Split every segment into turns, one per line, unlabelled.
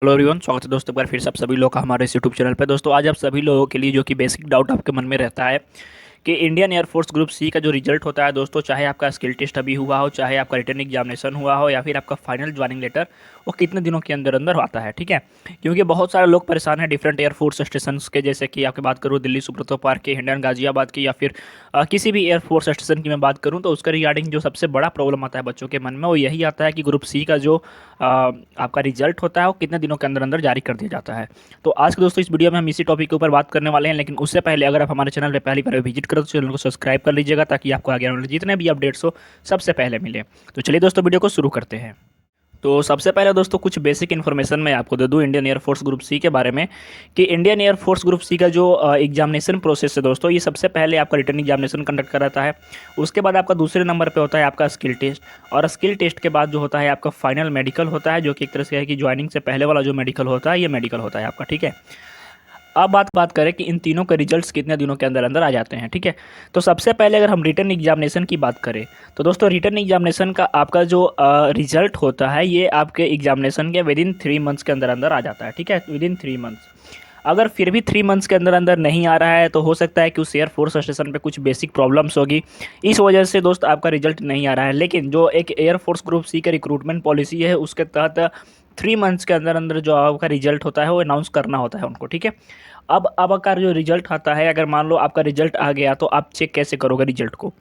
Hello everyone, स्वागत है दोस्तों एक बार फिर से आप सभी लोग का हमारे इस यूट्यूब चैनल पे। दोस्तों आज आप सभी लोगों के लिए जो कि बेसिक डाउट आपके मन में रहता है कि इंडियन एयरफोर्स ग्रुप सी का जो रिजल्ट होता है दोस्तों, चाहे आपका स्किल टेस्ट अभी हुआ हो, चाहे आपका रिटर्न एग्जामिनेशन हुआ हो, या फिर आपका फाइनल ज्वाइनिंग लेटर, वो कितने दिनों के अंदर अंदर आता है। ठीक है, क्योंकि बहुत सारे लोग परेशान हैं डिफरेंट एयरफोर्स स्टेशन के, जैसे कि आपकी बात करूँ दिल्ली सुब्रतो पार्क की, हिंडन गाजियाबाद की, या फिर किसी भी एयरफोर्स स्टेशन की मैं बात करूँ, तो उसका रिगार्डिंग जो सबसे बड़ा प्रॉब्लम आता है बच्चों के मन में, वो यही आता है कि ग्रुप सी का जो आपका रिजल्ट होता है वो कितने दिनों के अंदर अंदर जारी कर दिया जाता है। तो आज के दोस्तों इस वीडियो में हम इसी टॉपिक के ऊपर बात करने वाले हैं, लेकिन उससे पहले अगर आप हमारे चैनल पर पहली बार विजिट करो तो चैनल को सब्सक्राइब कर लीजिएगा, ताकि आपको आगे आने वाले जितने भी अपडेट्स हो सबसे पहले मिले। तो चलिए दोस्तों वीडियो को शुरू करते हैं। तो सबसे पहले दोस्तों कुछ बेसिक इन्फॉर्मेशन मैं आपको दे दूं इंडियन एयरफोर्स ग्रुप सी के बारे में, कि इंडियन एयरफोर्स ग्रुप सी का जो एग्जामिनेशन प्रोसेस है दोस्तों, ये सबसे पहले आपका रिटर्न एग्जामिनेशन कंडक्ट कराता है। उसके बाद आपका दूसरे नंबर पे होता है आपका स्किल टेस्ट, और स्किल टेस्ट के बाद जो होता है आपका फाइनल मेडिकल होता है, जो कि एक तरह से है कि ज्वाइनिंग से पहले वाला जो मेडिकल होता है, ये मेडिकल होता है आपका। ठीक है, अब बात करें कि इन तीनों के रिजल्ट्स कितने दिनों के अंदर अंदर आ जाते हैं। ठीक है, तो सबसे पहले अगर हम रिटर्न एग्जामिनेशन की बात करें, तो दोस्तों रिटर्न एग्जामिनेशन का आपका जो रिजल्ट होता है, ये आपके एग्जामिनेशन के विद इन 3 मंथ्स के अंदर अंदर आ जाता है। ठीक है, विद इन 3 मंथ्स। अगर फिर भी 3 मंथ्स के अंदर अंदर नहीं आ रहा है, तो हो सकता है कि उस एयरफोर्स स्टेशन पे कुछ बेसिक प्रॉब्लम्स होगी, इस वजह से दोस्त आपका रिजल्ट नहीं आ रहा है। लेकिन जो एक एयरफोर्स ग्रुप सी का रिक्रूटमेंट पॉलिसी है, उसके तहत 3 मंथ्स के अंदर अंदर जो आपका रिजल्ट होता है वो अनाउंस करना होता है उनको। ठीक है, अब अगर जो रिजल्ट आता है, अगर मान लो आपका रिजल्ट आ गया, तो आप चेक कैसे करोगे रिजल्ट को।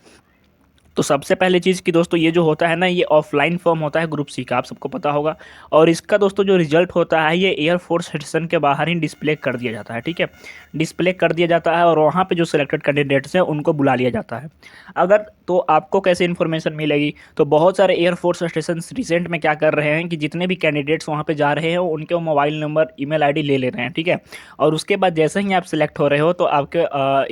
तो सबसे पहले चीज़ कि दोस्तों ये जो होता है ना, ये ऑफलाइन फॉर्म होता है ग्रुप सी का, आप सबको पता होगा। और इसका दोस्तों जो रिजल्ट होता है, ये एयरफोर्स स्टेशन के बाहर ही डिस्प्ले कर दिया जाता है। ठीक है, डिस्प्ले कर दिया जाता है, और वहाँ पे जो सिलेक्टेड कैंडिडेट्स हैं उनको बुला लिया जाता है। अगर तो आपको कैसे इन्फॉर्मेशन मिलेगी, तो बहुत सारे एयरफोर्स स्टेशन रिसेंट में क्या कर रहे हैं कि जितने भी कैंडिडेट्स वहाँ पे जा रहे हैं उनके मोबाइल नंबर, ईमेल आईडी ले ले रहे हैं। ठीक है, और उसके बाद जैसे ही आप सिलेक्ट हो रहे हो, तो आपके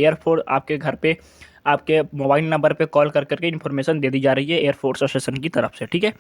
एयरफोर्स आपके घर पे आपके मोबाइल नंबर पे कॉल कर करके इन्फॉर्मेशन दे दी जा रही है एयरफोर्स स्टेशन की तरफ से। ठीक है,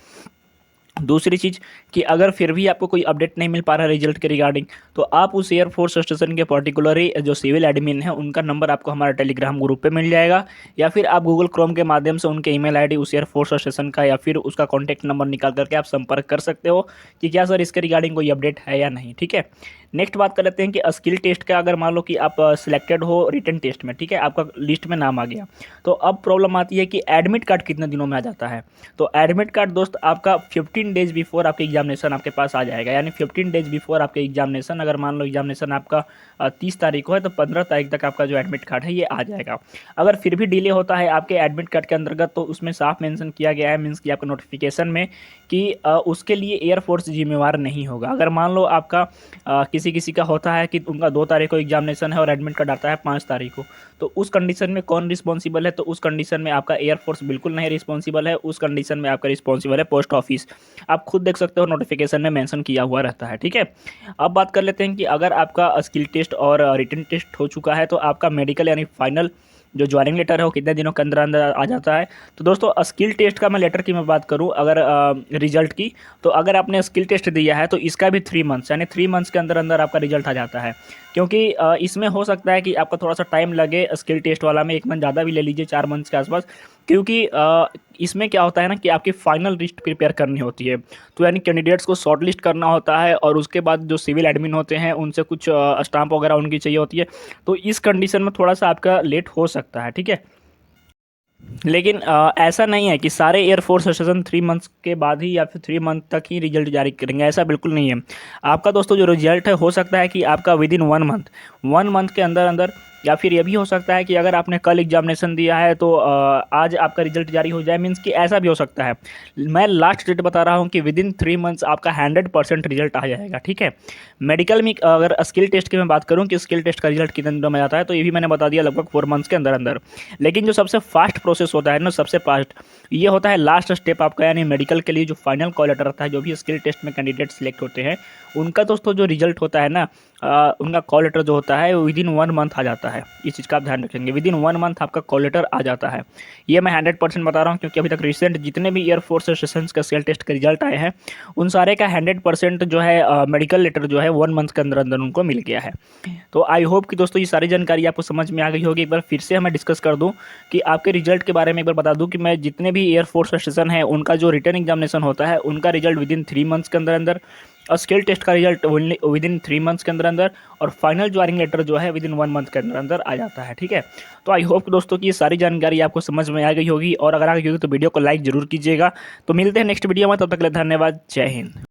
दूसरी चीज़ कि अगर फिर भी आपको कोई अपडेट नहीं मिल पा रहा है रिजल्ट के रिगार्डिंग, तो आप उस एयरफोर्स स्टेशन के पर्टिकुलरली जो सिविल एडमिन है उनका नंबर आपको हमारे टेलीग्राम ग्रुप पे मिल जाएगा, या फिर आप गूगल क्रोम के माध्यम से उनके ईमेल आईडी उस एयरफोर्स स्टेशन का या फिर उसका कॉन्टैक्ट नंबर निकाल करके आप संपर्क कर सकते हो कि क्या सर इसके रिगार्डिंग कोई अपडेट है या नहीं। ठीक है, नेक्स्ट बात कर लेते हैं कि स्किल टेस्ट का, अगर मान लो कि आप सिलेक्टेड हो रिटन टेस्ट में, ठीक है, आपका लिस्ट में नाम आ गया, तो अब प्रॉब्लम आती है कि एडमिट कार्ड कितने दिनों में आ जाता है। तो एडमिट कार्ड दोस्त आपका 15 डेज बिफोर आपके एग्जामिनेशन आपके पास आ जाएगा, यानी 15 डेज बिफोर आपके एग्जामिनेशन, अगर मान लो एग्जामिनेशन आपका 30 तारीख को है, तो 15 तारीख तक आपका जो एडमिट कार्ड है ये आ जाएगा। अगर फिर भी डिले होता है आपके एडमिट कार्ड के अंतर्गत, तो उसमें साफ मेंशन किया गया है, मीन्स कि आपका नोटिफिकेशन में, कि उसके लिए एयरफोर्स जिम्मेवार नहीं होगा। अगर मान लो आपका किसी किसी का होता है कि उनका 2 तारीख को एग्जामिनेशन है और एडमिट कार्ड आता है 5 तारीख को, तो उस कंडीशन में कौन रिस्पॉन्सिबल है, तो उस कंडीशन में आपका एयरफोर्स बिल्कुल नहीं रिस्पॉन्सिबल है, उस कंडीशन में आपका रिस्पॉन्सिबल है पोस्ट ऑफिस। आप खुद देख सकते हो, नोटिफिकेशन में मेंशन किया हुआ रहता है। ठीक है, अब बात कर लेते हैं कि अगर आपका स्किल टेस्ट और रिटन टेस्ट हो चुका है, तो आपका मेडिकल यानी फाइनल जो ज्वाइनिंग लेटर है वो कितने दिनों के अंदर अंदर आ जाता है। तो दोस्तों स्किल टेस्ट का मैं लेटर की मैं बात करूं, अगर रिजल्ट की, तो अगर आपने स्किल टेस्ट दिया है तो इसका भी 3 मंथ्स, यानी 3 मंथ्स के अंदर अंदर आपका रिजल्ट आ जाता है। क्योंकि इसमें हो सकता है कि आपका थोड़ा सा टाइम लगे, स्किल टेस्ट वाला में 1 मंथ ज़्यादा भी ले लीजिए, 4 मंथ्स के आसपास। क्योंकि इसमें क्या होता है ना कि आपकी फाइनल लिस्ट प्रिपेयर करनी होती है, तो यानी कैंडिडेट्स को शॉर्ट लिस्ट करना होता है, और उसके बाद जो सिविल एडमिन होते हैं उनसे कुछ स्टाम्प वगैरह उनकी चाहिए होती है। तो इस कंडीशन में थोड़ा सा आपका लेट हो सकता है। ठीक है, लेकिन ऐसा नहीं है कि सारे एयरफोर्स स्टेशन 3 मंथ्स के बाद ही या फिर 3 मंथ तक ही रिजल्ट जारी करेंगे, ऐसा बिल्कुल नहीं है। आपका दोस्तों जो रिजल्ट है, हो सकता है कि आपका विद इन 1 मंथ के अंदर अंदर, या फिर ये भी हो सकता है कि अगर आपने कल एग्जामिनेशन दिया है तो आज आपका रिजल्ट जारी हो जाए, मीन्स कि ऐसा भी हो सकता है। मैं लास्ट डेट बता रहा हूँ कि विद इन 3 मंथ्स आपका 100% रिजल्ट आ जाएगा। ठीक है, मेडिकल में अगर स्किल टेस्ट की मैं बात करूँ कि स्किल टेस्ट का रिजल्ट कितने दिनों में आता है, तो ये भी मैंने बता दिया, लगभग 4 मंथ्स के अंदर अंदर। लेकिन जो सबसे फास्ट प्रोसेस होता है ना, सबसे फास्ट ये होता है लास्ट स्टेप आपका, यानी मेडिकल के लिए जो फाइनल कॉल लेटर रहता है, जो भी स्किल टेस्ट में कैंडिडेट सिलेक्ट होते हैं उनका दोस्तों जो रिजल्ट होता है ना, उनका कॉल लेटर जो होता है विद इन 1 मंथ आ जाता है। इस चीज़ का आप ध्यान रखेंगे, विद इन 1 मंथ आपका कॉल लेटर आ जाता है। ये मैं 100% बता रहा हूँ, क्योंकि अभी तक रिसेंट जितने भी एयरफोर्स स्टेशन का स्किल टेस्ट के रिजल्ट आए हैं, उन सारे का 100% जो है मेडिकल लेटर जो है 1 मंथ के अंदर अंदर उनको मिल गया है। तो आई होप कि दोस्तों ये सारी जानकारी आपको समझ में आ गई होगी। एक बार फिर से हमें डिस्कस कर दूं कि आपके रिजल्ट के बारे में एक बार बता दूं कि मैं जितने भी एयरफोर्स स्टेशन है उनका जो रिटर्न एग्जामिनेशन होता है उनका रिजल्ट विद इन 3 मंथ्स के अंदर अंदर, और स्किल टेस्ट का रिजल्ट विद इन 3 मंथ्स के अंदर अंदर, और फाइनल ज्वाइनिंग लेटर जो है विद इन 1 मंथ के अंदर अंदर आ जाता है। ठीक है, तो आई होप दोस्तों कि ये सारी जानकारी आपको समझ में आ गई होगी, और अगर आ गई होगी तो वीडियो को लाइक जरूर कीजिएगा। तो मिलते हैं नेक्स्ट वीडियो में, तब तक के लिए धन्यवाद, जय हिंद।